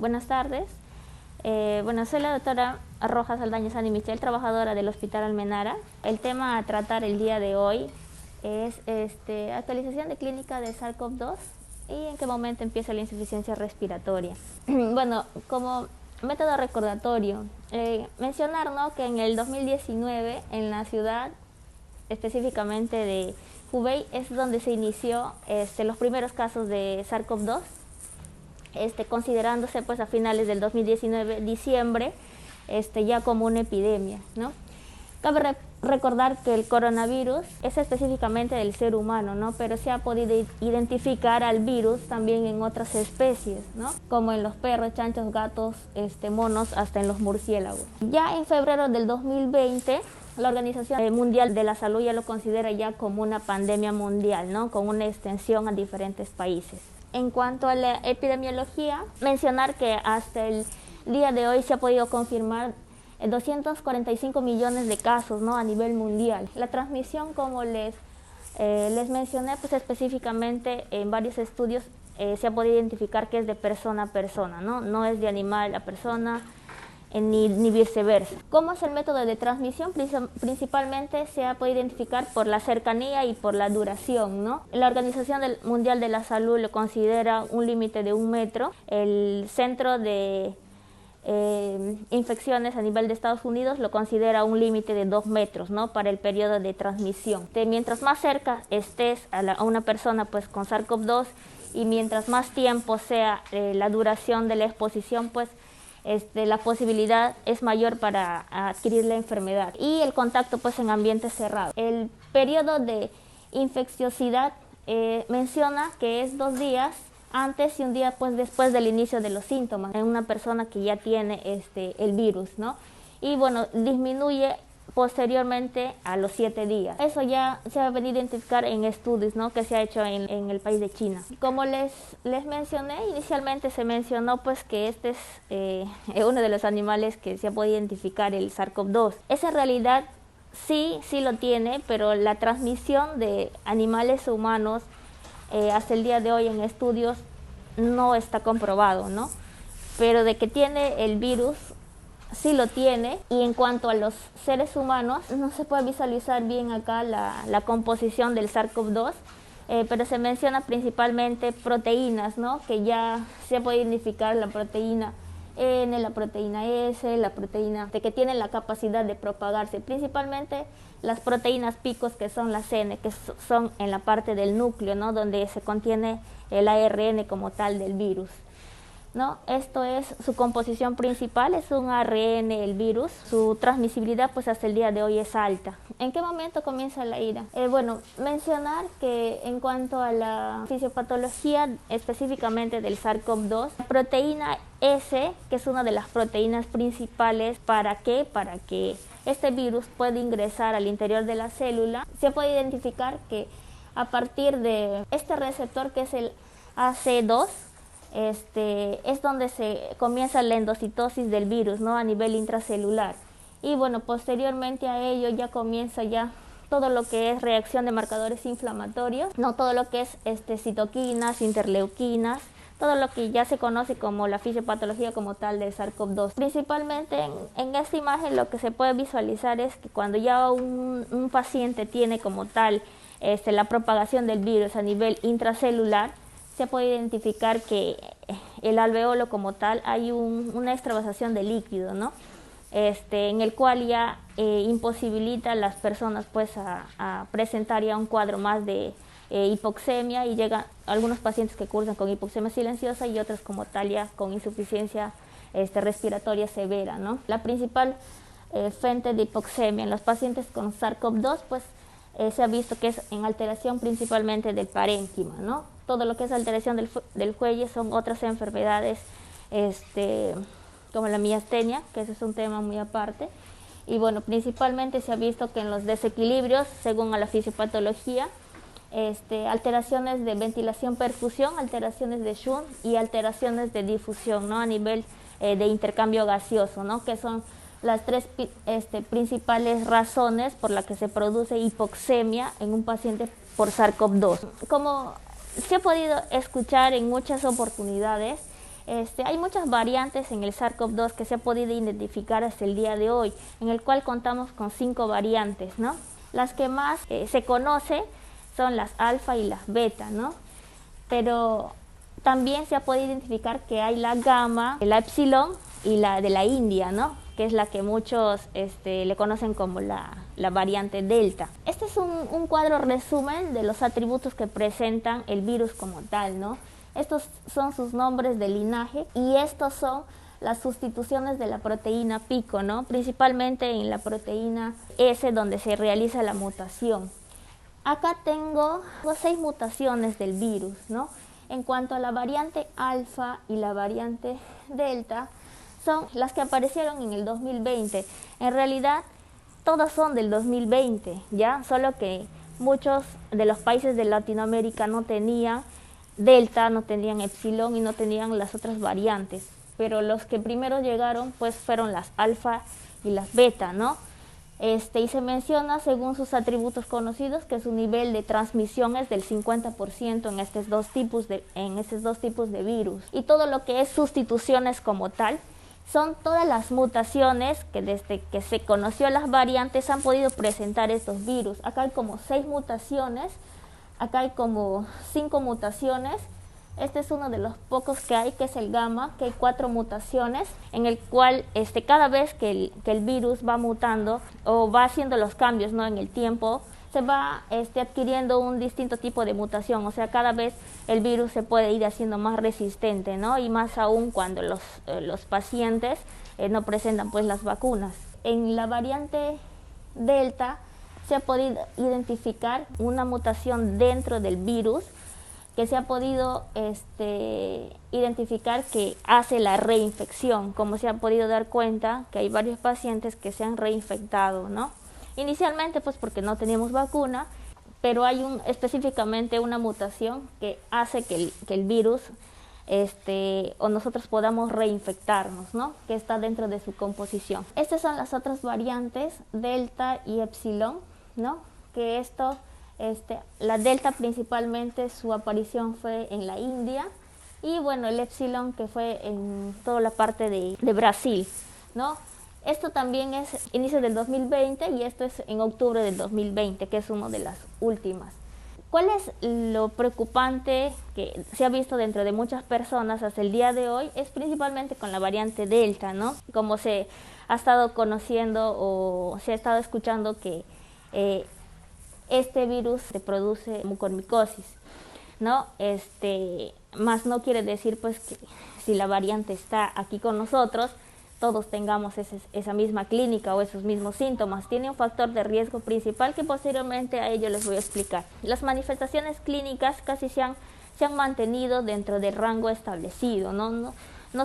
Buenas tardes. Soy la doctora Rojas Aldaña San Michel, trabajadora del Hospital Almenara. El tema a tratar el día de hoy es actualización de clínica de SARS-CoV-2 y en qué momento empieza la insuficiencia respiratoria. Como método recordatorio, mencionar, ¿no?, que en el 2019 en la ciudad, específicamente de Hubei, es donde se inició los primeros casos de SARS-CoV-2. Considerándose pues a finales del 2019, diciembre, ya como una epidemia, ¿no? Cabe recordar que el coronavirus es específicamente del ser humano, ¿no? Pero se ha podido identificar al virus también en otras especies, ¿no? Como en los perros, chanchos, gatos, monos, hasta en los murciélagos. Ya en febrero del 2020, la Organización Mundial de la Salud ya lo considera ya como una pandemia mundial, ¿no? Con una extensión a diferentes países. En cuanto a la epidemiología, mencionar que hasta el día de hoy se ha podido confirmar 245 millones de casos, ¿no?, a nivel mundial. La transmisión, como les mencioné, pues específicamente en varios estudios se ha podido identificar que es de persona a persona, ¿no? No es de animal a persona, ni viceversa. ¿Cómo es el método de transmisión? Principalmente se ha podido identificar por la cercanía y por la duración, ¿no? La Organización Mundial de la Salud lo considera un límite de 1 metro. El Centro de Infecciones a nivel de Estados Unidos lo considera un límite de 2 metros, ¿no?, para el periodo de transmisión. Mientras más cerca estés a una persona pues con SARS-CoV-2 y mientras más tiempo sea la duración de la exposición, pues la posibilidad es mayor para adquirir la enfermedad. Y el contacto pues en ambientes cerrados. El periodo de infecciosidad menciona que es 2 días antes y 1 día pues después del inicio de los síntomas en una persona que ya tiene el virus, ¿no? Y bueno, disminuye posteriormente a los 7 días. Eso ya se ha venido a identificar en estudios, ¿no?, que se ha hecho en el país de China. Como les mencioné, inicialmente se mencionó pues que este es uno de los animales que se ha podido identificar el SARS-CoV-2. Esa realidad sí lo tiene, pero la transmisión de animales a humanos hasta el día de hoy en estudios no está comprobado, ¿no? Pero de que tiene el virus, sí lo tiene. Y en cuanto a los seres humanos, no se puede visualizar bien acá la composición del SARS-CoV-2, pero se menciona principalmente proteínas, ¿no?, que ya se puede identificar la proteína N, la proteína S, la proteína que tienen la capacidad de propagarse, principalmente las proteínas picos, que son las N, que son en la parte del núcleo, ¿no?, donde se contiene el ARN como tal del virus, ¿no? Esto es su composición principal, es un ARN el virus. Su transmisibilidad pues hasta el día de hoy es alta. ¿En qué momento comienza la ira? Mencionar que en cuanto a la fisiopatología específicamente del SARS-CoV-2, la proteína S, que es una de las proteínas principales, ¿para qué? Para que este virus pueda ingresar al interior de la célula. Se puede identificar que a partir de este receptor, que es el AC2, es donde se comienza la endocitosis del virus, ¿no?, a nivel intracelular. Y bueno, posteriormente a ello ya comienza todo lo que es reacción de marcadores inflamatorios, no todo lo que es citoquinas, interleuquinas, todo lo que ya se conoce como la fisiopatología como tal del SARS-CoV-2. Principalmente en esta imagen lo que se puede visualizar es que cuando ya un paciente tiene como tal la propagación del virus a nivel intracelular, se puede identificar que el alveolo como tal hay una extravasación de líquido, ¿no?, en el cual ya imposibilita a las personas pues a presentar ya un cuadro más de hipoxemia, y llegan algunos pacientes que cursan con hipoxemia silenciosa y otros como tal ya con insuficiencia respiratoria severa, ¿no? La principal fuente de hipoxemia en los pacientes con SARS-CoV-2 pues se ha visto que es en alteración principalmente del parénquima, ¿no? Todo lo que es alteración del cuello son otras enfermedades como la miastenia, que ese es un tema muy aparte. Y bueno, principalmente se ha visto que en los desequilibrios, según a la fisiopatología, alteraciones de ventilación-perfusión, alteraciones de Shunt y alteraciones de difusión, ¿no?, a nivel de intercambio gaseoso, ¿no?, que son las 3 principales razones por las que se produce hipoxemia en un paciente por SARS-CoV-2. Como se ha podido escuchar en muchas oportunidades, Hay muchas variantes en el SARS-CoV-2 que se ha podido identificar hasta el día de hoy, en el cual contamos con 5 variantes, ¿no? Las que más se conoce son las alfa y las beta, ¿no? Pero también se ha podido identificar que hay la gamma, la epsilon y la de la India, ¿no? Que es la que muchos le conocen como la variante delta. Este es un cuadro resumen de los atributos que presentan el virus como tal, ¿no? Estos son sus nombres de linaje y estos son las sustituciones de la proteína pico, ¿no? Principalmente en la proteína S, donde se realiza la mutación. Acá tengo 6 mutaciones del virus, ¿no? En cuanto a la variante alfa y la variante delta, son las que aparecieron en el 2020. En realidad, todas son del 2020, ¿ya? Solo que muchos de los países de Latinoamérica no tenían delta, no tenían epsilon y no tenían las otras variantes. Pero los que primero llegaron, pues, fueron las alfa y las beta, ¿no? Y se menciona, según sus atributos conocidos, que su nivel de transmisión es del 50% en estos dos tipos de virus. Y todo lo que es sustituciones como tal, son todas las mutaciones que desde que se conoció las variantes han podido presentar estos virus. Acá hay como 6 mutaciones, acá hay como 5 mutaciones. Este es uno de los pocos que hay, que es el gamma, que hay 4 mutaciones, en el cual cada vez que el virus va mutando o va haciendo los cambios, ¿no?, en el tiempo, se va adquiriendo un distinto tipo de mutación. O sea, cada vez el virus se puede ir haciendo más resistente, ¿no? Y más aún cuando los pacientes no presentan pues las vacunas. En la variante delta se ha podido identificar una mutación dentro del virus que se ha podido identificar que hace la reinfección, como se ha podido dar cuenta que hay varios pacientes que se han reinfectado, ¿no? Inicialmente pues porque no teníamos vacuna, pero hay específicamente una mutación que hace que el virus o nosotros podamos reinfectarnos, ¿no?, que está dentro de su composición. Estas son las otras variantes, delta y epsilon, ¿no?, que la delta principalmente su aparición fue en la India y bueno, el epsilon que fue en toda la parte de Brasil, ¿no? Esto también es inicio del 2020 y esto es en octubre del 2020, que es una de las últimas. ¿Cuál es lo preocupante que se ha visto dentro de muchas personas hasta el día de hoy? Es principalmente con la variante delta, ¿no? Como se ha estado conociendo o se ha estado escuchando que este virus se produce mucormicosis, ¿no? Más no quiere decir pues que si la variante está aquí con nosotros, todos tengamos esa misma clínica o esos mismos síntomas. Tiene un factor de riesgo principal que posteriormente a ello les voy a explicar. Las manifestaciones clínicas casi se han mantenido dentro del rango establecido, no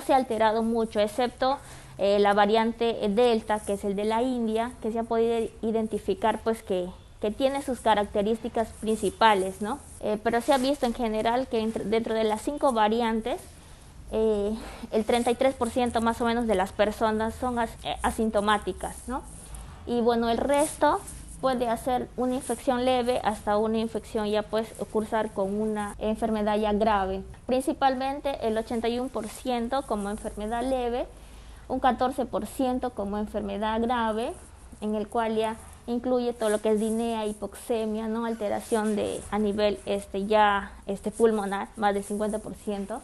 se ha alterado mucho, excepto la variante delta, que es el de la India, que se ha podido identificar pues que tiene sus características principales, ¿no? Pero se ha visto en general que dentro de las 5 variantes, el 33% más o menos de las personas son asintomáticas, ¿no? Y bueno, el resto puede hacer una infección leve hasta una infección ya pues cursar con una enfermedad ya grave. Principalmente el 81% como enfermedad leve, un 14% como enfermedad grave, en el cual ya incluye todo lo que es disnea, hipoxemia, ¿no?, alteración a nivel pulmonar, más del 50%.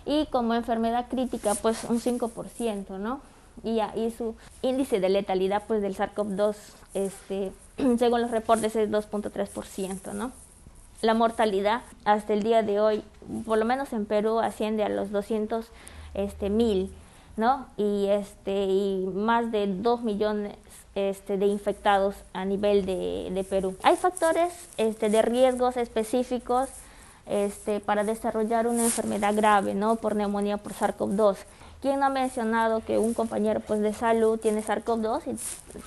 Y como enfermedad crítica, pues un 5%, ¿no? Y su índice de letalidad pues del SARS-CoV-2, según los reportes, es 2.3%, ¿no? La mortalidad hasta el día de hoy, por lo menos en Perú, asciende a los 200.000, ¿no? Y más de 2 millones de infectados a nivel de Perú. Hay factores de riesgos específicos para desarrollar una enfermedad grave, ¿no?, por neumonía por SARS-CoV-2. ¿Quién no ha mencionado que un compañero pues de salud tiene SARS-CoV-2 y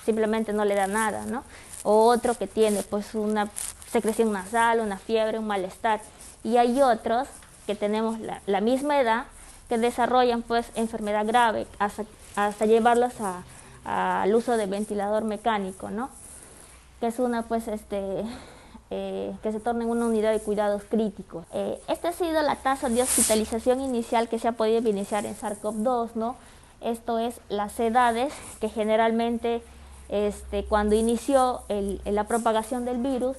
simplemente no le da nada, ¿no? O otro que tiene pues una secreción nasal, una fiebre, un malestar. Y hay otros que tenemos la misma edad que desarrollan pues enfermedad grave hasta llevarlos al uso de ventilador mecánico, ¿no?, que es una pues que se torne en una unidad de cuidados críticos. Esta ha sido la tasa de hospitalización inicial que se ha podido evidenciar en SARS-CoV-2, ¿no? Esto es las edades que generalmente cuando inició la propagación del virus,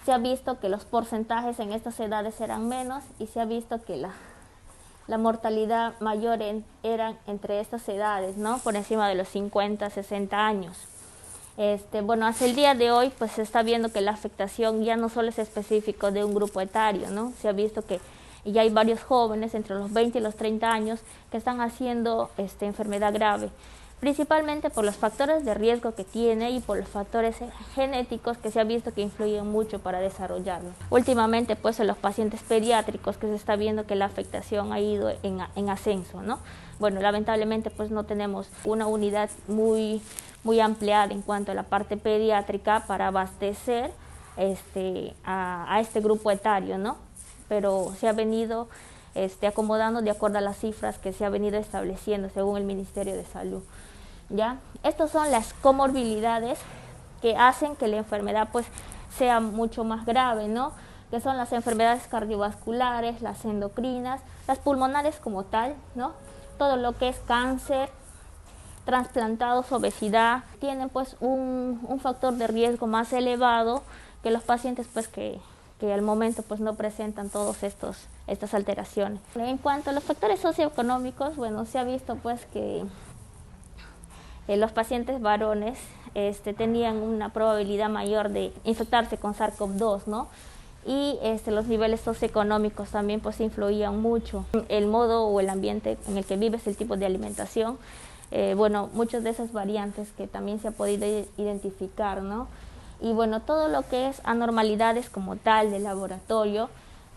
se ha visto que los porcentajes en estas edades eran menos y se ha visto que la mortalidad mayor eran entre estas edades, ¿no? Por encima de los 50, 60 años. Bueno, hasta el día de hoy pues se está viendo que la afectación ya no solo es específico de un grupo etario, ¿no? Se ha visto que ya hay varios jóvenes entre los 20 y los 30 años que están haciendo enfermedad grave, principalmente por los factores de riesgo que tiene y por los factores genéticos que se ha visto que influyen mucho para desarrollarlo. Últimamente, pues en los pacientes pediátricos que se está viendo que la afectación ha ido en ascenso, ¿no? Bueno, lamentablemente pues no tenemos una unidad muy ampliada en cuanto a la parte pediátrica para abastecer a este grupo etario, ¿no? Pero se ha venido acomodando de acuerdo a las cifras que se ha venido estableciendo según el Ministerio de Salud. ¿Ya? Estas son las comorbilidades que hacen que la enfermedad pues sea mucho más grave, ¿no? Que son las enfermedades cardiovasculares, las endocrinas, las pulmonares como tal, ¿no? Todo lo que es cáncer, trasplantados, obesidad, tienen pues un factor de riesgo más elevado que los pacientes pues que al momento pues no presentan todos estas alteraciones. En cuanto a los factores socioeconómicos, bueno, se ha visto pues que los pacientes varones tenían una probabilidad mayor de infectarse con SARS-CoV-2, ¿no? Y los niveles socioeconómicos también pues influían mucho. El modo o el ambiente en el que vives, el tipo de alimentación, bueno, muchas de esas variantes que también se ha podido identificar, ¿no? Y bueno, todo lo que es anormalidades como tal de laboratorio,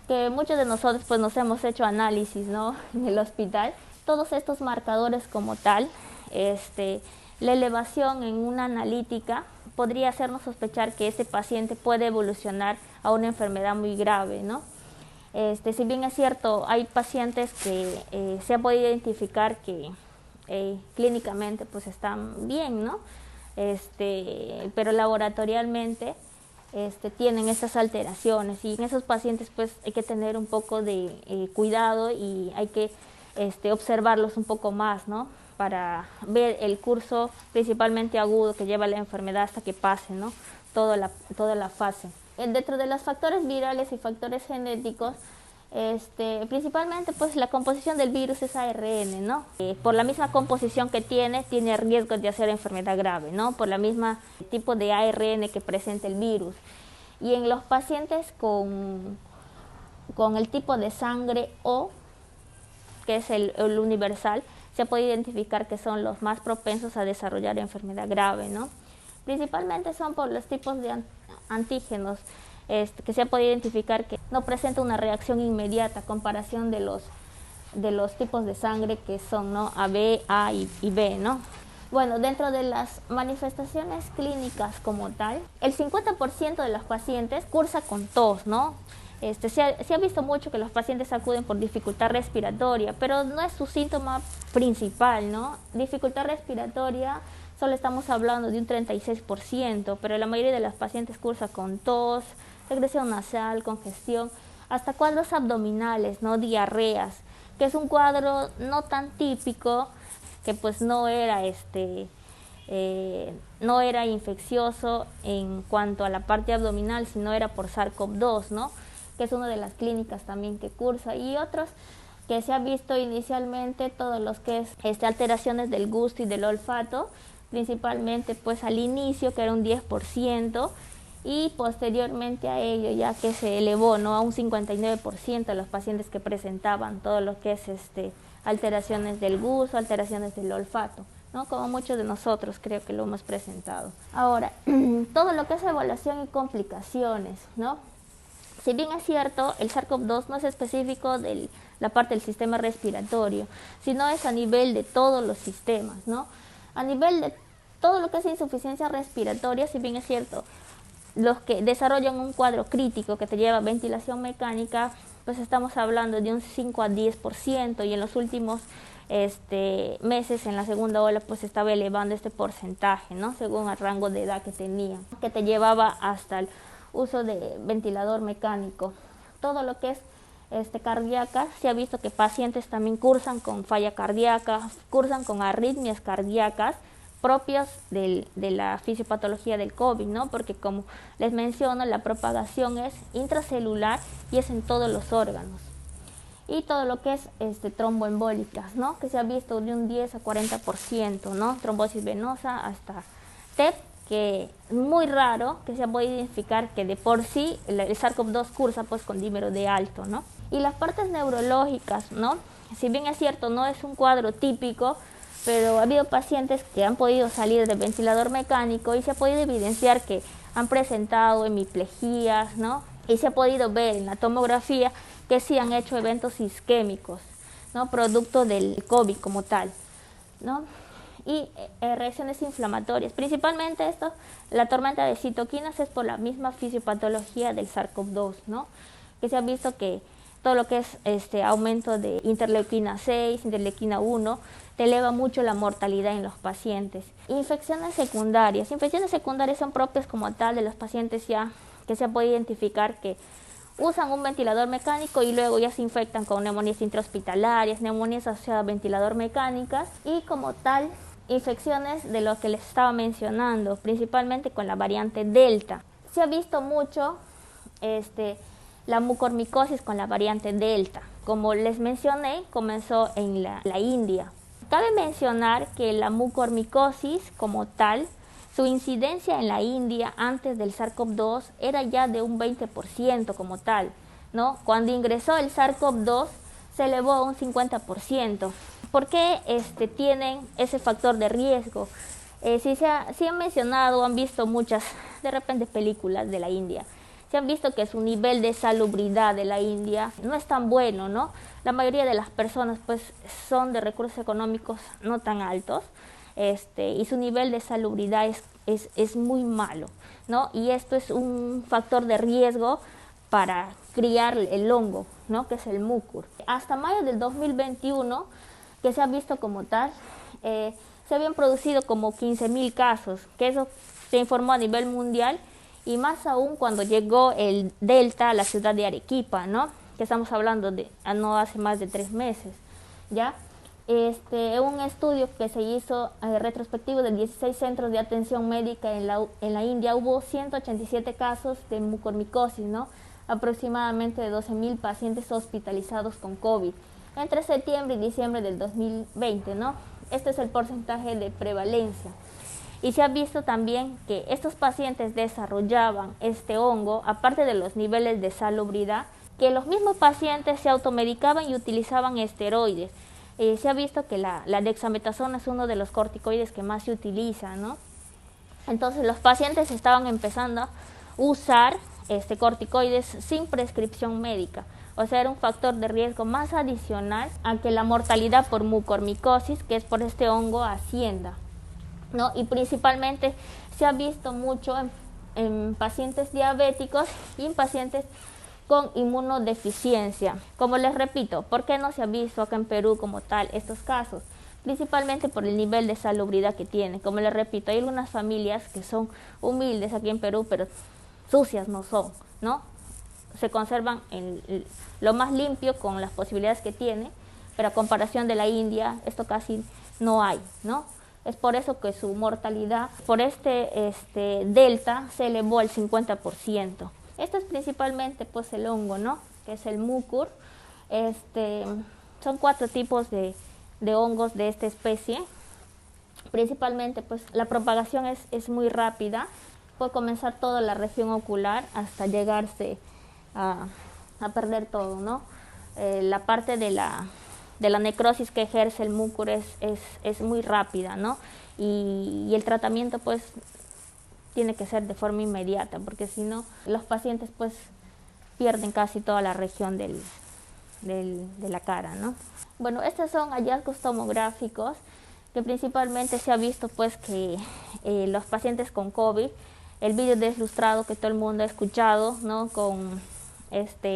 que muchos de nosotros pues nos hemos hecho análisis, ¿no? En el hospital, todos estos marcadores como tal, la elevación en una analítica podría hacernos sospechar que este paciente puede evolucionar a una enfermedad muy grave, ¿no? Si bien es cierto, hay pacientes que se ha podido identificar que clínicamente pues están bien, ¿no? Pero laboratorialmente tienen estas alteraciones y en esos pacientes pues hay que tener un poco de cuidado y hay que observarlos un poco más, ¿no? Para ver el curso principalmente agudo que lleva la enfermedad hasta que pase, ¿no? Toda la fase. Dentro de los factores virales y factores genéticos, principalmente pues la composición del virus es ARN, ¿no? Por la misma composición que tiene riesgo de hacer enfermedad grave, ¿no? Por la misma tipo de ARN que presenta el virus. Y en los pacientes con el tipo de sangre O, que es el universal, se ha podido identificar que son los más propensos a desarrollar enfermedad grave, ¿no? Principalmente son por los tipos de antígenos que se ha podido identificar que no presenta una reacción inmediata a comparación de los tipos de sangre que son, ¿no? AB, A y B, ¿no? Bueno, dentro de las manifestaciones clínicas como tal, el 50% de los pacientes cursa con tos, ¿no? Se ha visto mucho que los pacientes acuden por dificultad respiratoria, pero no es su síntoma principal, ¿no? Dificultad respiratoria, solo estamos hablando de un 36%, pero la mayoría de los pacientes cursa con tos, regresión nasal, congestión, hasta cuadros abdominales, ¿no? Diarreas, que es un cuadro no tan típico, que pues no era infeccioso en cuanto a la parte abdominal, sino era por SARS-CoV-2, ¿no? Que es una de las clínicas también que cursa, y otros que se ha visto inicialmente, todos los que es alteraciones del gusto y del olfato, principalmente pues al inicio, que era un 10%, y posteriormente a ello ya que se elevó, ¿no? A un 59% de los pacientes que presentaban todo lo que es alteraciones del gusto, alteraciones del olfato, ¿no? Como muchos de nosotros creo que lo hemos presentado. Ahora, todo lo que es evaluación y complicaciones, ¿no? Si bien es cierto, el SARS-CoV-2 no es específico de la parte del sistema respiratorio, sino es a nivel de todos los sistemas, ¿no? A nivel de todo lo que es insuficiencia respiratoria, si bien es cierto, los que desarrollan un cuadro crítico que te lleva a ventilación mecánica, pues estamos hablando de un 5 a 10%, y en los últimos meses, en la segunda ola, pues se estaba elevando este porcentaje, ¿no? Según el rango de edad que tenía, que te llevaba hasta el uso de ventilador mecánico. Todo lo que es cardíaca, se ha visto que pacientes también cursan con falla cardíaca, cursan con arritmias cardíacas propias de la fisiopatología del COVID, ¿no? Porque como les menciono, la propagación es intracelular y es en todos los órganos. Y todo lo que es tromboembólicas, ¿no? Que se ha visto de un 10 a 40%, ¿no? Trombosis venosa hasta TEP, que es muy raro que se pueda identificar que de por sí el SARS-CoV-2 cursa pues con dímero D alto, ¿no? Y las partes neurológicas, ¿no? Si bien es cierto, no es un cuadro típico, pero ha habido pacientes que han podido salir del ventilador mecánico y se ha podido evidenciar que han presentado hemiplejías, ¿no? Y se ha podido ver en la tomografía que sí han hecho eventos isquémicos, ¿no? Producto del COVID como tal, ¿no? Y reacciones inflamatorias. Principalmente esto, la tormenta de citoquinas es por la misma fisiopatología del SARS-CoV-2, ¿no? Que se ha visto que todo lo que es aumento de interleuquina 6, interleuquina 1, te eleva mucho la mortalidad en los pacientes. Infecciones secundarias. Infecciones secundarias son propias como tal de los pacientes ya que se puede identificar que usan un ventilador mecánico y luego ya se infectan con neumonías intrahospitalarias, neumonías asociadas a ventilador mecánicas y como tal infecciones de lo que les estaba mencionando, principalmente con la variante Delta. Se ha visto mucho la mucormicosis con la variante Delta. Como les mencioné, comenzó en la India. Cabe mencionar que la mucormicosis como tal, su incidencia en la India antes del SARS-CoV-2 era ya de un 20% como tal, ¿no? Cuando ingresó el SARS-CoV-2 se elevó a un 50%. ¿Por qué tienen ese factor de riesgo? Si han mencionado, han visto muchas, de repente, películas de la India. Se han visto que su nivel de salubridad de la India no es tan bueno, ¿no? La mayoría de las personas pues son de recursos económicos no tan altos, y su nivel de salubridad es muy malo, ¿no? Y esto es un factor de riesgo para criar el hongo, ¿no? Que es el mucur. Hasta mayo del 2021, que se ha visto como tal, se habían producido como 15.000 casos, que eso se informó a nivel mundial, y más aún cuando llegó el Delta a la ciudad de Arequipa, ¿no? Que estamos hablando de no hace más de 3 meses, ¿ya? Un estudio que se hizo retrospectivo de 16 centros de atención médica en la India, hubo 187 casos de mucormicosis, ¿no? Aproximadamente de 12.000 pacientes hospitalizados con COVID entre septiembre y diciembre del 2020, ¿no? Este es el porcentaje de prevalencia. Y se ha visto también que estos pacientes desarrollaban este hongo, aparte de los niveles de salubridad, que los mismos pacientes se automedicaban y utilizaban esteroides. Se ha visto que la dexametasona es uno de los corticoides que más se utiliza, ¿no? Entonces los pacientes estaban empezando a usar corticoides sin prescripción médica. O sea, era un factor de riesgo más adicional a que la mortalidad por mucormicosis, que es por este hongo, ascienda, ¿no? Y principalmente se ha visto mucho en pacientes diabéticos y en pacientes con inmunodeficiencia. Como les repito, ¿por qué no se ha visto acá en Perú como tal estos casos? Principalmente por el nivel de salubridad que tiene. Como les repito, hay algunas familias que son humildes aquí en Perú, pero sucias no son, ¿no? Se conservan en lo más limpio con las posibilidades que tiene, pero a comparación de la India, esto casi no hay, ¿no? Es por eso que su mortalidad por Delta se elevó al 50%. Esto es principalmente pues el hongo, ¿no? Que es el mucur. Son 4 tipos de hongos de esta especie. Principalmente pues la propagación es muy rápida. Puede comenzar toda la región ocular hasta llegarse a perder todo, ¿no? La parte de la necrosis que ejerce el mucur es muy rápida, ¿no? Y el tratamiento pues tiene que ser de forma inmediata, porque si no los pacientes pues pierden casi toda la región de la cara, ¿no? Bueno, estos son hallazgos tomográficos que principalmente se ha visto pues que los pacientes con COVID, el vídeo deslustrado que todo el mundo ha escuchado, ¿no? Con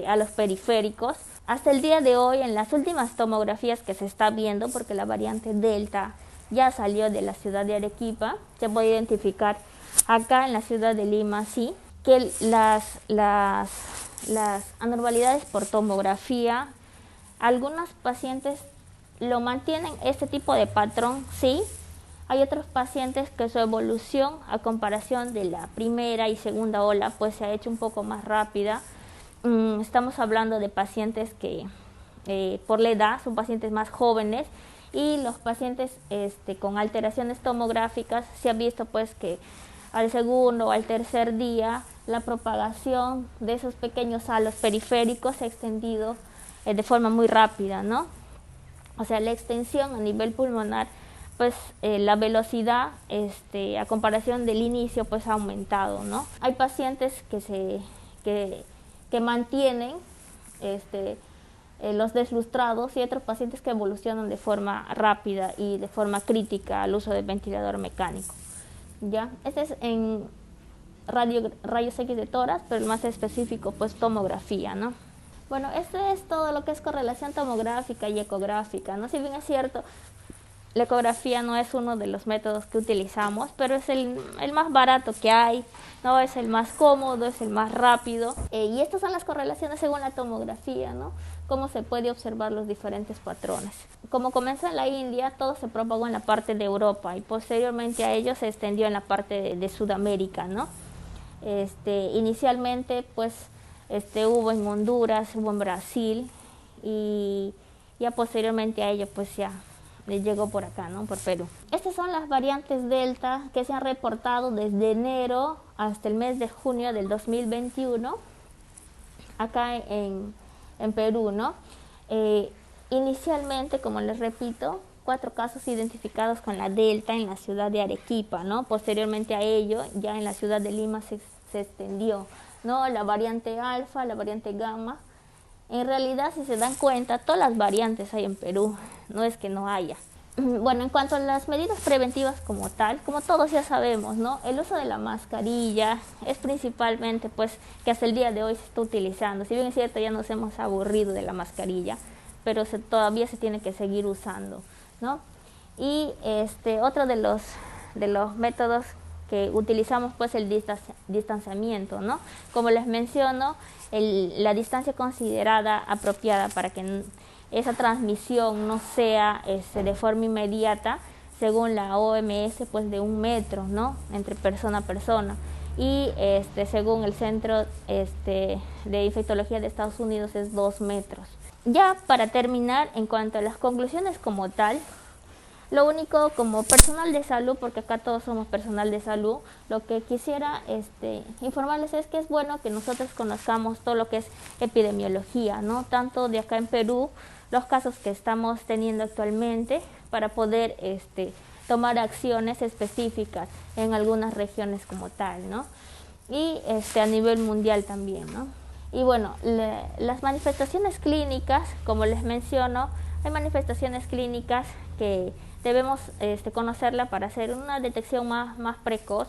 a los periféricos. Hasta el día de hoy, en las últimas tomografías que se está viendo, porque la variante Delta ya salió de la ciudad de Arequipa, se puede identificar acá en la ciudad de Lima, sí, que las anormalidades por tomografía, algunos pacientes lo mantienen este tipo de patrón, sí. Hay otros pacientes que su evolución a comparación de la primera y segunda ola pues se ha hecho un poco más rápida. Estamos hablando de pacientes que por la edad son pacientes más jóvenes, y los pacientes con alteraciones tomográficas se ha visto pues que al segundo o al tercer día la propagación de esos pequeños halos periféricos se ha extendido de forma muy rápida, ¿no? O sea, la extensión a nivel pulmonar, pues la velocidad a comparación del inicio pues ha aumentado, ¿no? Hay pacientes que mantienen los deslustrados, y otros pacientes que evolucionan de forma rápida y de forma crítica al uso del ventilador mecánico. ¿Ya? Este es en rayos X de tórax, pero el más específico pues tomografía, ¿no? Bueno, este es todo lo que es correlación tomográfica y ecográfica, ¿no? Si bien es cierto, la ecografía no es uno de los métodos que utilizamos, pero es el más barato que hay, ¿no? Es el más cómodo, es el más rápido. Y estas son las correlaciones según la tomografía, ¿no? Cómo se puede observar los diferentes patrones. Como comenzó en la India, todo se propagó en la parte de Europa, y posteriormente a ello se extendió en la parte de Sudamérica, ¿no? Inicialmente, pues, hubo en Honduras, hubo en Brasil, y ya posteriormente a ello, pues ya llegó por acá, ¿no? Por Perú. Estas son las variantes Delta que se han reportado desde enero hasta el mes de junio del 2021 acá en Perú, ¿no? Inicialmente, como les repito, 4 casos identificados con la Delta en la ciudad de Arequipa, ¿no? Posteriormente a ello, ya en la ciudad de Lima se extendió, ¿no? La variante Alfa, la variante Gamma. En realidad, si se dan cuenta, todas las variantes hay en Perú, no es que no haya. Bueno, en cuanto a las medidas preventivas como tal, como todos ya sabemos, ¿no? El uso de la mascarilla es principalmente, pues, que hasta el día de hoy se está utilizando. Si bien es cierto, ya nos hemos aburrido de la mascarilla, pero todavía se tiene que seguir usando, ¿no? Y otro de los métodos que utilizamos, pues, el distanciamiento, ¿no? Como les menciono, la distancia considerada apropiada para que esa transmisión no sea de forma inmediata, según la OMS, pues de 1 metro, ¿no? Entre persona a persona. Y según el Centro de Infectología de Estados Unidos es 2 metros. Ya para terminar, en cuanto a las conclusiones como tal, lo único como personal de salud, porque acá todos somos personal de salud, lo que quisiera informarles es que es bueno que nosotros conozcamos todo lo que es epidemiología, ¿no? Tanto de acá en Perú, los casos que estamos teniendo actualmente, para poder tomar acciones específicas en algunas regiones como tal, ¿no? Y a nivel mundial también, ¿no? Y bueno, las manifestaciones clínicas, como les menciono, hay manifestaciones clínicas que debemos conocerla para hacer una detección más precoz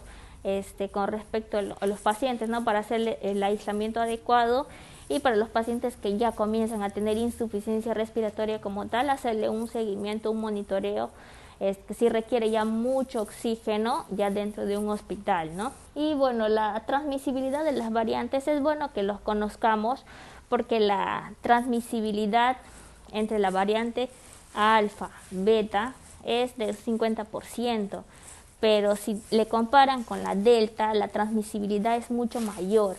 con respecto a los pacientes, ¿no? Para hacerle el aislamiento adecuado, y para los pacientes que ya comienzan a tener insuficiencia respiratoria como tal, hacerle un seguimiento, un monitoreo, que sí requiere ya mucho oxígeno ya dentro de un hospital, ¿no? Y bueno, la transmisibilidad de las variantes es bueno que los conozcamos, porque la transmisibilidad entre la variante alfa, beta, es del 50%, pero si le comparan con la delta, la transmisibilidad es mucho mayor,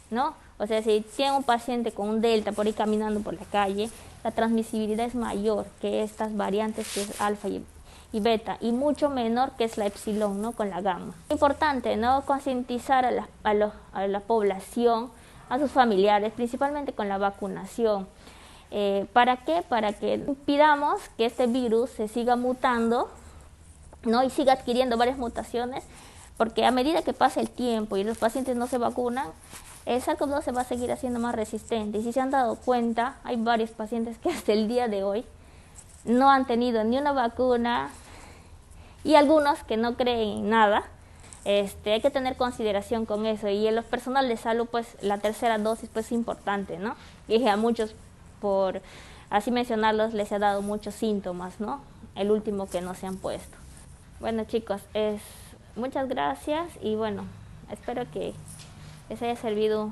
¿no? O sea, si tiene un paciente con un delta por ahí caminando por la calle, la transmisibilidad es mayor que estas variantes, que es alfa y beta, y mucho menor que es la epsilon, ¿no? Con la gamma. Importante, ¿no? Concientizar a la población, a sus familiares, principalmente con la vacunación. ¿Para qué? Para que impidamos que este virus se siga mutando, ¿no? Y siga adquiriendo varias mutaciones, porque a medida que pasa el tiempo y los pacientes no se vacunan, el SARS-CoV-2 se va a seguir haciendo más resistente. Y si se han dado cuenta, hay varios pacientes que hasta el día de hoy no han tenido ni una vacuna, y algunos que no creen en nada. Hay que tener consideración con eso. Y en los personal de salud, pues la tercera dosis pues es importante, ¿no? Y a muchos, por así mencionarlos, les ha dado muchos síntomas, ¿no? El último que no se han puesto. Bueno, chicos, muchas gracias, y bueno, espero que les haya servido